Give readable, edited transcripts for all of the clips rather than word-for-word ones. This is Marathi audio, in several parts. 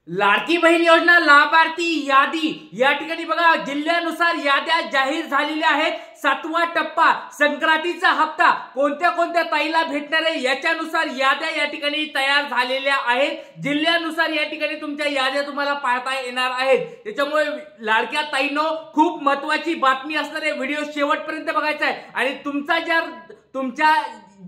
लाडकी बहीण योजना लाभार्थी यादी या ठिकाणी बघा जिल्ह्यानुसार याद्या जाहीर झालेल्या आहेत। 7वा टप्पा संक्रांतीचा हप्ता कोणत्या कोणत्या ताईला भेटणार आहे याच्यानुसार याद्या या ठिकाणी तयार झालेल्या आहेत। जिल्ह्यानुसार या ठिकाणी तुमच्या याद्या तुम्हाला पाहता येणार आहेत। त्याच्यामुळे लाडक्या ताईंनो खूप महत्त्वाची बातमी असणार आहे, व्हिडिओ शेवटपर्यंत बघायचा आहे। आणि तुमच्या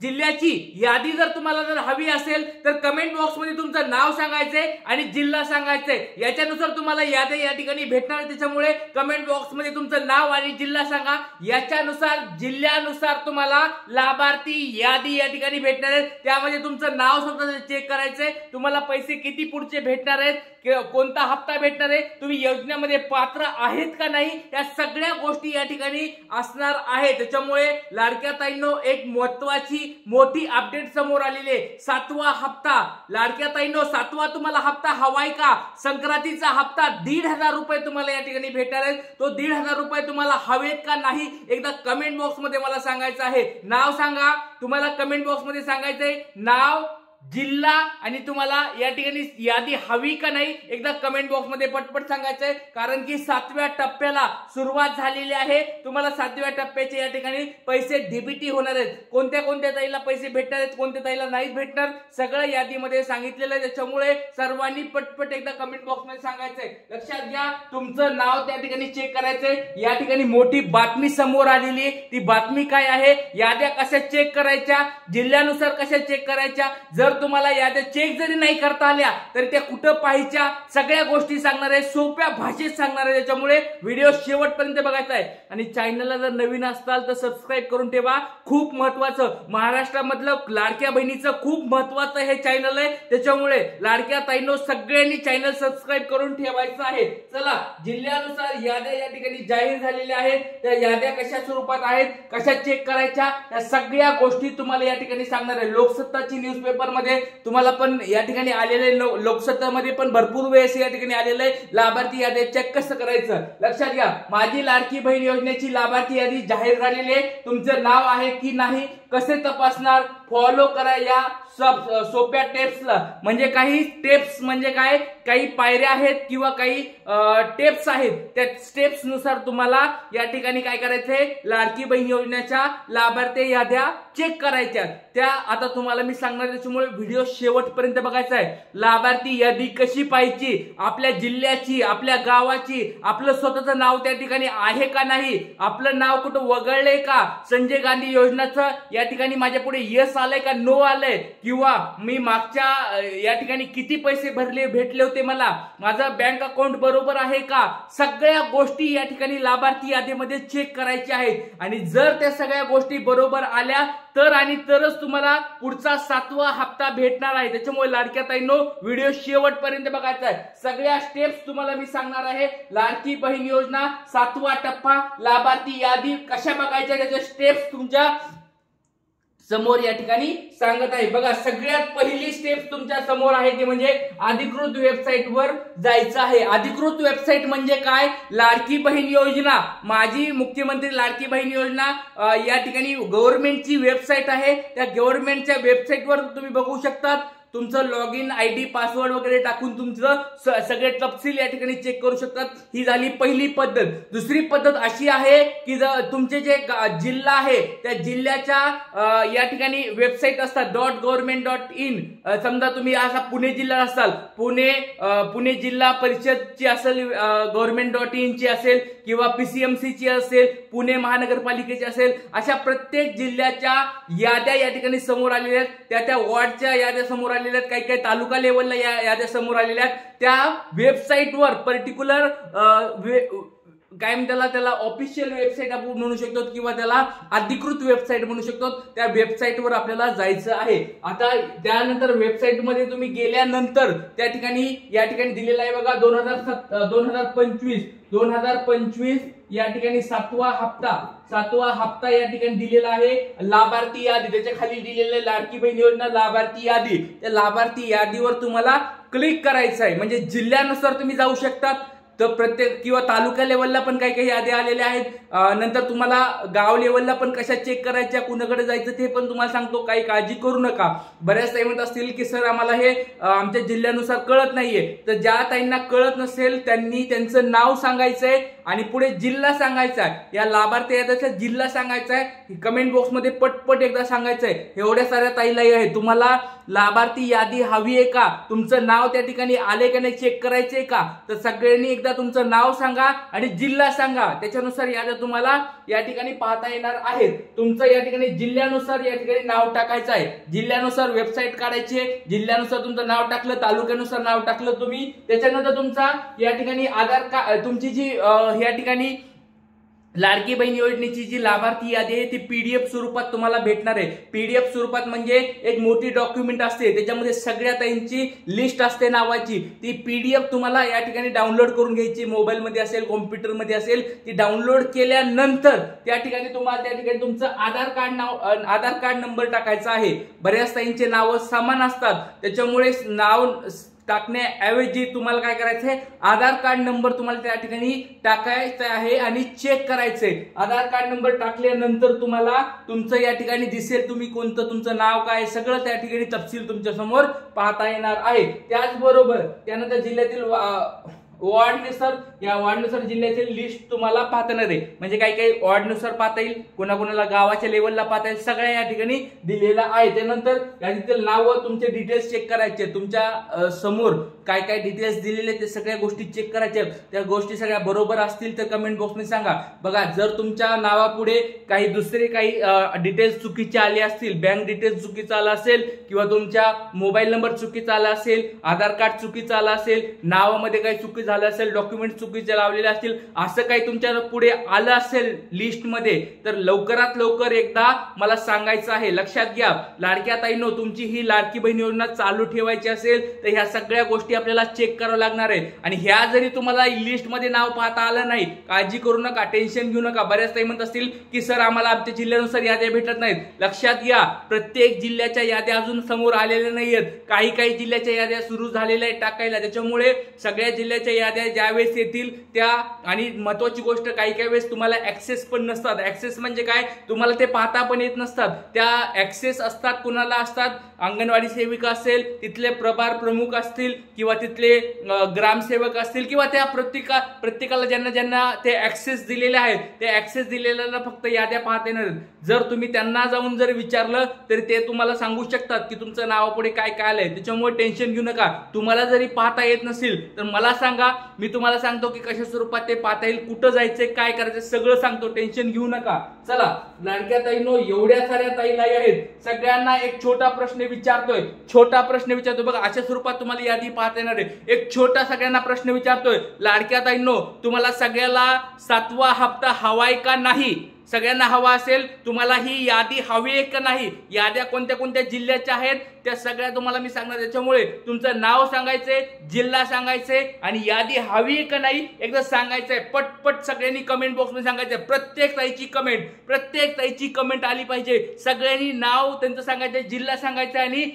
जिल्ह्याची यादी जर तुम्हाला हवी असेल तर कमेंट बॉक्स मध्ये तुमचं नाव सांगायचंय आणि जिल्हा सांगायचंय, याच्यानुसार तुम्हाला यादी या ठिकाणी भेटणार आहे। त्याच्यामुळे कमेंट बॉक्स मध्ये तुमचं नाव आणि जिल्हा सांगा, याच्यानुसार जिल्ह्यानुसार तुम्हाला लाभार्थी यादी या ठिकाणी भेटणार आहे। त्यामध्ये तुमचं नाव स्वतः चेक करायचंय, तुम्हाला पैसे किती पुढचे भेटणार आहेत, कोणता हप्ता भेटणार आहे, तुम्ही योजनेमध्ये पात्र आहेत का नाही, या सगळ्या गोष्टी या ठिकाणी असणार आहेत। त्याच्यामुळे लाडक्या ताईंनो एक महत्त्वाची मोठी अपडेट समोर आलेली आहे। 7वा हप्ता लाडक्या ताईंनो, 7वा तुम्हाला हप्ता हवाय का? संक्रांतीचा हप्ता 1,500 रुपये तुम्हाला या ठिकाणी भेटणार आहे। तो 1,500 रुपये तुम्हाला हवेत का नाही एकदा कमेंट बॉक्स मध्ये मला सांगायचं आहे। नाव सांगा, तुम्हाला कमेंट बॉक्स मध्ये सांगायचंय नाव, जिल्हा आणि तुम्हाला या ठिकाणी यादी हवी का नाही एकदा कमेंट बॉक्स मध्ये पटपट सांगायचंय। कारण की 7व्या टप्प्याला सुरुवात झालेली आहे। तुम्हाला 7व्या टप्प्याचे या ठिकाणी पैसे डीबीटी होणार आहेत। कोणत्या कोणत्या ताईला पैसे भेटणार आहेत, कोणत्या ताईला नाही भेटणार, सगळं यादीमध्ये सांगितलेलं आहे। त्याच्यामुळे सर्वांनी पटपट एकदा कमेंट बॉक्स मध्ये सांगायचंय। लक्षात घ्या, तुमचं नाव त्या ठिकाणी चेक करायचंय। या ठिकाणी मोठी बातमी समोर आलेली आहे, ती बातमी काय आहे, याद्या कशा चेक करायच्या, जिल्ह्यानुसार कशा चेक करायच्या, जर तुम्हाला याद्या चेक जरी नाही करता आल्या तरी त्या कुठं पाहायच्या, सगळ्या गोष्टी सांगणार आहे, सोप्या भाषेत सांगणार आहे। त्याच्यामुळे व्हिडिओ शेवटपर्यंत बघायचा आहे। आणि चॅनलला जर नवीन असाल तर सबस्क्राइब करून ठेवा, खूप महत्त्वाचं, महाराष्ट्रामधलं लाडक्या बहिणीचं खूप महत्त्वाचं हे चॅनल आहे। त्याच्यामुळे लाडक्या ताईंनो सगळ्यांनी चॅनल सबस्क्राइब करून ठेवायचं आहे। चला, जिल्ह्यानुसार याद्या या ठिकाणी जाहीर झालेल्या आहेत। त्या याद्या कशा स्वरूपात आहेत, कशा चेक करायच्या, या सगळ्या गोष्टी तुम्हाला या ठिकाणी सांगणार आहे। लोकसत्ताची न्यूजपेपर मध्ये तुम्हाला पण या ठिकाणी आलेले, लोकसत्तामध्ये पण भरपूर वेळेस या ठिकाणी आलेलं आहे लाभार्थी यादी चेक कसं करायचं। लक्षात घ्या, माझी लाडकी बहीण योजनेची लाभार्थी यादी जाहीर झालेली आहे। तुमचं नाव आहे की नाही कसे तपासणार, फॉलो करा या सोप्या टेप्सला। म्हणजे काही टेप्स म्हणजे काय, काही पायऱ्या आहेत किंवा काही टेप्स आहेत, त्या स्टेप्स नुसार तुम्हाला या ठिकाणी काय करायचंय, लाडकी बहीण योजनेच्या लाभार्थी याद्या चेक करायच्या। त्या आता तुम्हाला मी सांगणार, त्याच्यामुळे व्हिडिओ शेवटपर्यंत बघायचा आहे। लाभार्थी यादी कशी पाहायची, आपल्या जिल्ह्याची, आपल्या गावाची, आपलं स्वतःचं नाव त्या ठिकाणी आहे का नाही, आपलं नाव कुठं वगळलंय का, संजय गांधी योजनेचं या ठिकाणी माझ्या पुढे यस आलंय का नो आलंय, किंवा मी मागच्या या ठिकाणी किती पैसे भेटले होते मला, माझं बँक अकाउंट बरोबर आहे का, सगळ्या गोष्टी या ठिकाणी लाभार्थी यादीमध्ये चेक करायच्या आहेत। आणि जर त्या सगळ्या गोष्टी बरोबर आल्या तर आणि तरच तुम्हाला पुढचा 7वा हप्ता भेटणार आहे। त्याच्यामुळे लाडक्या ताईंनो व्हिडिओ शेवटपर्यंत बघायचा आहे, सगळ्या स्टेप्स तुम्हाला मी सांगणार आहे। लाडकी बहीण योजना 7वा टप्पा लाभार्थी यादी कशा बघायच्या त्याच्या स्टेप्स तुमच्या समोर या ठिकाणी सांगत आहे। बघा, सगळ्यात पहिली स्टेप तुमच्या समोर आहे ती म्हणजे अधिकृत वेबसाईट वर जायचं आहे। अधिकृत वेबसाईट म्हणजे काय, लाडकी बहीण योजना, माझी मुख्यमंत्री लाडकी बहीण योजना या ठिकाणी गव्हर्नमेंटची वेबसाईट आहे। त्या गव्हर्नमेंटच्या वेबसाईट वर तुम्ही बघू शकता, तुमचं लॉग इन आयडी पासवर्ड वगैरे टाकून तुमचं सगळे तपशील या ठिकाणी चेक करू शकतात। ही झाली पहिली पद्धत। दुसरी पद्धत अशी आहे की तुमचे जे जिल्हा आहे त्या जिल्ह्याच्या या ठिकाणी वेबसाईट असतात .government.in। समजा तुम्ही असा पुणे जिल्हा असाल, पुणे जिल्हा परिषदची असेल government.in ची असेल, किंवा PCMC ची असेल, पुणे महानगरपालिकेची असेल, अशा प्रत्येक जिल्ह्याच्या याद्या या ठिकाणी समोर आलेल्या आहेत। त्या वॉर्डच्या याद्या समोर आलेल्या आहेत, काही काही तालुका लेवलला याद्या समोर आलेल्या आहेत। त्या वेबसाईटवर पर्टिक्युलर काय म्हणतात त्याला ऑफिशियल वेबसाईट आपण म्हणू शकतो किंवा त्याला अधिकृत वेबसाईट म्हणू शकतो। त्या वेबसाईटवर आपल्याला जायचं आहे। आता त्यानंतर वेबसाईट मध्ये तुम्ही गेल्यानंतर त्या ठिकाणी या ठिकाणी दिलेला आहे बघा 2025 या ठिकाणी 7वा हप्ता या ठिकाणी दिलेला आहे। लाभार्थी यादी, त्याच्या खाली दिलेले लाडकी बहीण योजना लाभार्थी यादी, त्या लाभार्थी यादीवर तुम्हाला क्लिक करायचं आहे। म्हणजे जिल्ह्यानुसार तुम्ही जाऊ शकता, तर प्रत्येक किंवा तालुका लेवलला पण काही काही याद्या आलेल्या आहेत. नंतर तुम्हाला गाव लेवलला पण कशा चेक करायच्या, कुणाकडे जायचं ते पण तुम्हाला सांगतो. काही काळजी करू नका. बऱ्याच ताई म्हणत असतील की सर आम्हाला हे आमच्या जिल्ह्यानुसार कळत नाहीये. तर ज्या ताईंना कळत नसेल त्यांनी त्यांचं नाव सांगायचंय आणि पुढे जिल्हा सांगायचा आहे. या लाभार्थी याद्याचा जिल्हा सांगायचा आहे. कमेंट बॉक्समध्ये पटपट एकदा सांगायचंय. एवढ्या साऱ्या ताईला आहे. तुम्हाला लाभार्थी यादी हवी आहे का, तुमचं नाव त्या ठिकाणी आले का नाही चेक करायचंय का, तर सगळ्यांनी एकदा तुमचं नाव सांगा आणि जिल्हा सांगा. त्याच्यानुसार याद्या तुम्हाला या ठिकाणी पाहता येणार आहेत. तुमचं या ठिकाणी जिल्ह्यानुसार या ठिकाणी नाव टाकायचं आहे. जिल्ह्यानुसार वेबसाईट काढायची आहे. जिल्ह्यानुसार तुमचं नाव टाकलं, तालुक्यानुसार नाव टाकलं तुम्ही, त्याच्यानंतर तुमचा या ठिकाणी आधार कार्ड, तुमची जी या ठिकाणी लाडकी बहीण योजनेची जी लाभार्थी यादी आहे ती पीडीएफ स्वरूपात तुम्हाला भेटणार आहे. पीडीएफ स्वरूपात म्हणजे एक मोठी डॉक्युमेंट असते, त्याच्यामध्ये सगळ्या ताईंची लिस्ट असते नावाची. ती पीडीएफ तुम्हाला या ठिकाणी डाउनलोड करून घ्यायची. मोबाईलमध्ये असेल, कॉम्प्युटरमध्ये असेल. ती डाउनलोड केल्यानंतर त्या ठिकाणी तुम्हाला त्या ठिकाणी तुमचं आधार कार्ड नंबर टाकायचा आहे. बऱ्याच ताईंचे नाव समान असतात, त्याच्यामुळे नाव टाकण्याऐवजी तुम्हाला काय करायचंय, आधार कार्ड नंबर तुम्हाला त्या ठिकाणी टाकायचा आहे आणि चेक करायचंय. आधार कार्ड नंबर टाकल्यानंतर तुम्हाला तुमचं या ठिकाणी दिसेल तुम्ही कोणतं, तुमचं नाव काय, सगळं त्या ठिकाणी तपशील तुमच्या समोर पाहता येणार आहे. त्याचबरोबर त्यानंतर जिल्ह्यातील वॉर्डनुसार, या वॉर्डनुसार जिल्ह्यातील लिस्ट तुम्हाला पाहता येणार आहे. म्हणजे काही काही वॉर्डनुसार पाहता येईल, कोणाकोणाला गावाच्या लेवलला पाहता येईल, सगळ्या या ठिकाणी दिलेला आहे. त्यानंतर यातील नाव, तुमचे डिटेल्स चेक करायचे. तुमच्या समोर काय काय डिटेल्स दिलेले ते सगळ्या गोष्टी चेक करायच्या. त्या गोष्टी सगळ्या बरोबर असतील तर कमेंट बॉक्समध्ये सांगा. बघा, जर तुमच्या नावापुढे काही दुसरे काही डिटेल्स चुकीचे आले असतील, बँक डिटेल्स चुकीचा आला असेल किंवा तुमच्या मोबाईल नंबर चुकीचा आला असेल, आधार कार्ड चुकीचा आला असेल, नावामध्ये काही चुकी झालं असेल, डॉक्युमेंट चुकीचे लावलेले असतील, असं काही तुमच्या पुढे आलं असेल लिस्टमध्ये, तर लवकरात लवकर एकदा मला सांगायचं आहे. लक्षात घ्या लाडक्या ताईंनो, तुमची ही लाडकी बहीण योजना चालू ठेवायची असेल तर ह्या सगळ्या गोष्टी आपल्याला चेक करावं लागणार आहे. आणि ह्या जरी तुम्हाला लिस्टमध्ये नाव पाहता आलं नाही, काळजी करू नका, टेन्शन घेऊ नका. बऱ्याच ताई म्हणत असतील की सर आम्हाला आमच्या जिल्ह्यानुसार याद्या भेटत नाहीत. लक्षात घ्या, प्रत्येक जिल्ह्याच्या याद्या अजून समोर आलेल्या नाहीयेत. काही जिल्ह्याच्या याद्या सुरू झालेल्या आहेत टाकायला. त्याच्यामुळे सगळ्या जिल्ह्याच्या याद्या ज्यावेळेस येतील त्या, आणि महत्वाची गोष्ट काही वेळेस तुम्हाला ऍक्सेस पण नसतात. ऍक्सेस म्हणजे काय, तुम्हाला ते पाहता पण येत नसतात. त्या ऍक्सेस असतात कुणाला असतात, अंगणवाडी सेविका असेल, तिथले प्रभार प्रमुख असतील किंवा तिथले ग्रामसेवक असतील किंवा त्या प्रत्येकाला ज्यांना ज्यांना ते ऍक्सेस दिलेले आहेत, ते ऍक्सेस दिलेल्याला फक्त याद्या पाहता येणार. जर तुम्ही त्यांना जाऊन जर विचारलं तर ते तुम्हाला सांगू शकतात की तुमचं नावापुढे काय काय आलंय. त्याच्यामुळे टेन्शन घेऊ नका. तुम्हाला जरी पाहता येत नसेल तर मला सांगा, मी तुम्हाला सांगतो की कशा स्वरूपात ते पाहता येईल, कुठं जायचंय, काय करायचं, सगळं सांगतो. टेन्शन घेऊ नका. चला लाडक्या ताईंनो, एवढ्या साऱ्या ताई आहेत, सगळ्यांना एक छोटा प्रश्न विचारतोय. बघा, अशा स्वरूपात तुम्हाला यादी पाहता येणार आहे. एक छोटा सगळ्यांना प्रश्न विचारतोय. लाडक्या ताईंनो, तुम्हाला सगळ्याला 7वा हप्ता हवाय का नाही? सगळ्यांना हवा असेल, तुम्हाला ही यादी हवी आहे का नाही, याद्या कोणत्या कोणत्या जिल्ह्याच्या आहेत त्या सगळ्या तुम्हाला मी सांगणार. त्याच्यामुळे तुमचं नाव सांगायचंय, जिल्हा सांगायचंय आणि यादी हवी आहे का नाही एकदा सांगायचंय. पटपट सगळ्यांनी कमेंट बॉक्समध्ये सांगायचंय. प्रत्येक ताईची कमेंट आली पाहिजे. सगळ्यांनी नाव त्यांचं सांगायचंय, जिल्हा सांगायचा आणि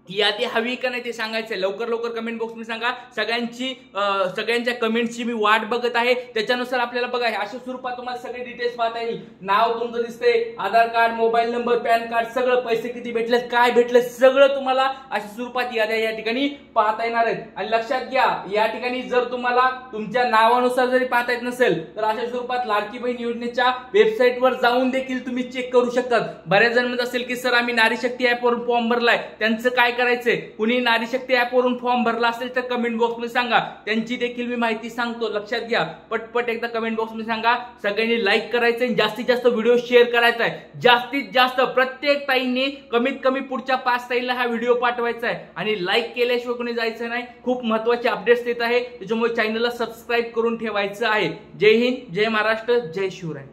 यादी हवी का नाही ते सांगायचंय. लवकर कमेंट बॉक्समध्ये सांगा. सगळ्यांच्या कमेंटची मी वाट बघत आहे. त्याच्यानुसार आपल्याला बघा अशा स्वरूपात तुम्हाला सगळे डिटेल्स पाहता येईल. नाव तुमचं दिसतंय, Aadhaar card, mobile number, PAN card, सगळं, पैसे किती भेटले, काय भेटले, सगळं तुम्हाला अशा स्वरूपात याद्या या ठिकाणी पाहता येणार आहेत. आणि लक्षात घ्या, या ठिकाणी जर तुम्हाला तुमच्या नावानुसार जरी पाहता येत नसेल तर अशा स्वरूपात लाडकी बहीण योजनेच्या वेबसाईटवर जाऊन देखील तुम्ही चेक करू शकतात. बऱ्याच जण म्हणत असेल की सर आम्ही नारी शक्ती ऍपवरून फॉर्म भरलाय, त्यांचं काय करायचंय. कुणी नारी शक्ती ऍपवरून फॉर्म भरला असेल तर कमेंट बॉक्समध्ये सांगा, त्यांची देखील मी माहिती सांगतो. लक्षात घ्या, पटपट एकदा कमेंट बॉक्समध्ये सांगा. सगळ्यांनी लाईक करायचंय, जास्तीत जास्त व्हिडिओ शेअर करायचा आहे. जास्तीत जास्त प्रत्येक ताईंनी कमीत कमी पुढच्या 5 ताईंना हा व्हिडिओ पाठवायचा आहे. आणि लाईक केल्याशिवाय कोणी जायचं नाही. खूप महत्त्वाचे अपडेट्स येत आहे, त्याच्यामुळे चॅनलला सबस्क्राईब करून ठेवायचं आहे. जय हिंद, जय महाराष्ट्र, जय शिवराय.